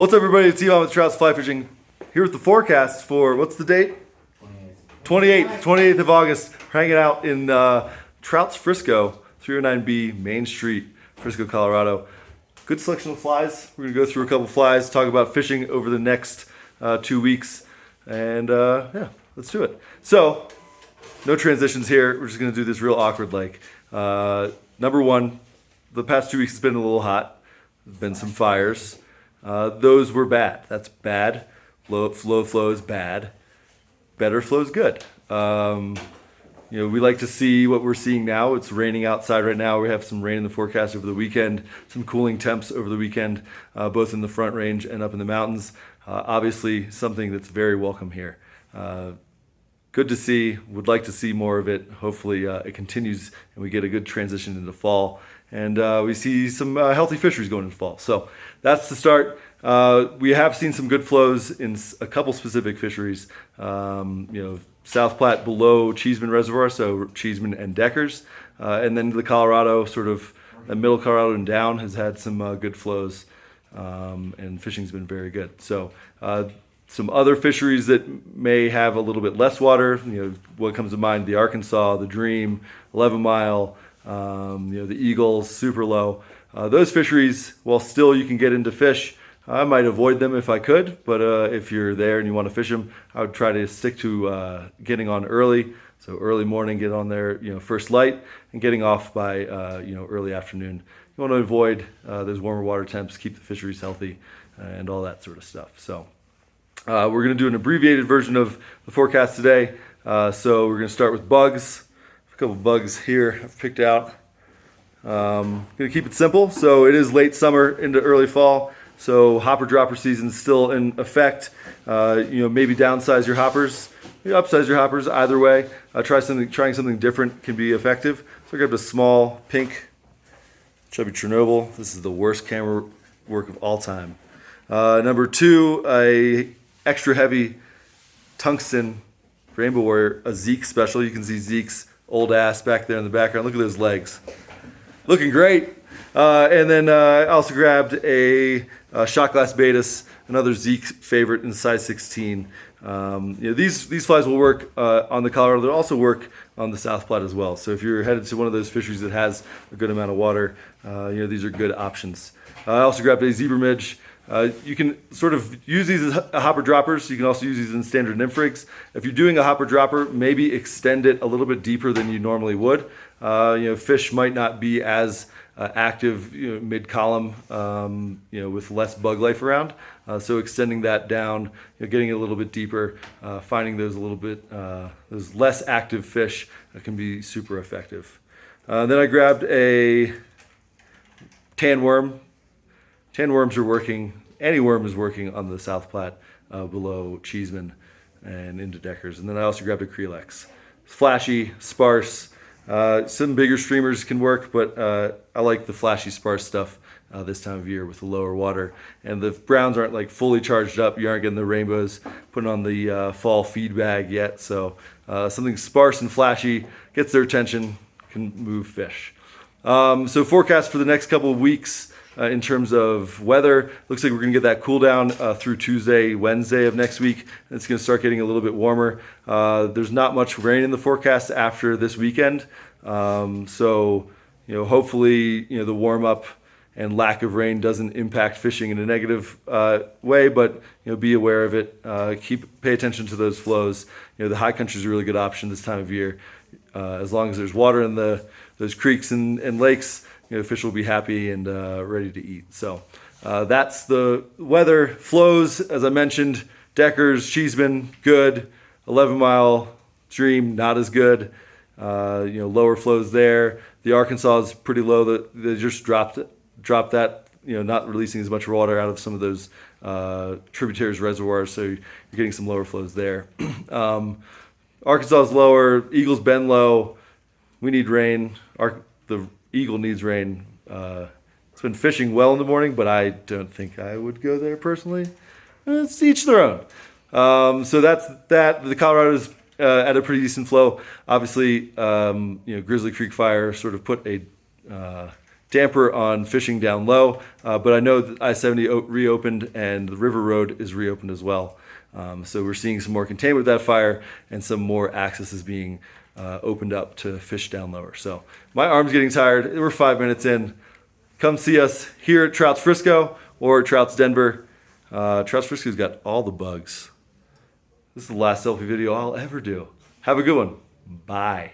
What's up, everybody? It's Ivan with Trouts Fly Fishing. Here with the forecast for, what's the date? 28th of August. We're hanging out in Trouts Frisco, 309B Main Street, Frisco, Colorado. Good selection of flies. We're going to go through a couple flies, talk about fishing over the next 2 weeks, and yeah, let's do it. So, no transitions here. We're just going to do this real awkward like. Number one, the past 2 weeks it's been a little hot. There's been some fires. Those were bad. That's bad. Low flow is bad. Better flow is good. We like to see what we're seeing now. It's raining outside right now. We have some rain in the forecast over the weekend, some cooling temps over the weekend, both in the Front Range and up in the mountains. Obviously, something that's very welcome here. Good to see. Would like to see more of it. Hopefully, it continues and we get a good transition into fall. And we see some healthy fisheries going into fall. So that's the start. We have seen some good flows in a couple specific fisheries. South Platte below Cheesman Reservoir, so Cheesman and Deckers. And then the Colorado, sort of middle Colorado and down, has had some good flows. And fishing's been very good. So some other fisheries that may have a little bit less water, what comes to mind, the Arkansas, the Dream, 11 Mile, the Eagles, super low. Those fisheries, while still you can get into fish, I might avoid them if I could, but if you're there and you want to fish them, I would try to stick to getting on early. So early morning, get on there, first light, and getting off by, early afternoon. You want to avoid those warmer water temps, keep the fisheries healthy, and all that sort of stuff. So we're going to do an abbreviated version of the forecast today. So we're going to start with bugs. A couple bugs here I've picked out. Going to keep it simple. So it is late summer into early fall. So hopper dropper season is still in effect. Maybe downsize your hoppers, maybe upsize your hoppers. Either way, trying something different can be effective. So I grabbed a small pink chubby Chernobyl. This is the worst camera work of all time. Number two, a extra heavy tungsten Rainbow Warrior, a Zeke special. You can see Zeke's old ass back there in the background. Look at those legs, looking great. And then I also grabbed a shot glass Baetis, another Zeke favorite in size 16. These flies will work on the Colorado. They'll also work on the South Platte as well. So if you're headed to one of those fisheries that has a good amount of water, these are good options. I also grabbed a zebra midge. You can sort of use these as hopper droppers. You can also use these in standard nymph rigs. If you're doing a hopper dropper, maybe extend it a little bit deeper than you normally would. Fish might not be as active mid-column, with less bug life around. So extending that down, getting it a little bit deeper, finding those those less active fish can be super effective. Then I grabbed a tan worm. Tan worms are working. Any worm is working on the South Platte below Cheesman and into Deckers. And then I also grabbed a Creelex. Flashy, sparse. Some bigger streamers can work, but I like the flashy, sparse stuff this time of year with the lower water. And the browns aren't like fully charged up. You aren't getting the rainbows putting on the fall feed bag yet. So something sparse and flashy gets their attention, can move fish. So forecast for the next couple of weeks. In terms of weather, looks like we're going to get that cool down through Tuesday, Wednesday of next week. It's going to start getting a little bit warmer. There's not much rain in the forecast after this weekend. So hopefully, the warm up and lack of rain doesn't impact fishing in a negative way, but be aware of it. Pay attention to those flows. The high country is a really good option this time of year. As long as there's water in those creeks and lakes, fish will be happy and ready to eat. So that's the weather. Flows, as I mentioned, Deckers, Cheesman, good. 11 Mile, Dream, not as good. Lower flows there. The Arkansas is pretty low. They just dropped that, not releasing as much water out of some of those tributaries, reservoirs, so you're getting some lower flows there. Arkansas is lower. Eagles Bend low. We need rain. The Eagle needs rain. It's been fishing well in the morning, but I don't think I would go there personally. It's each their own. So that's that. The Colorado's at a pretty decent flow. Obviously, Grizzly Creek fire sort of put a damper on fishing down low, but I know that I-70 reopened and the river road is reopened as well. So we're seeing some more containment with that fire and some more access is being opened up to fish down lower. So my arm's getting tired. We're 5 minutes in. Come see us here at Trouts Frisco or Trouts Denver. Trouts Frisco's got all the bugs. This is the last selfie video I'll ever do. Have a good one. Bye.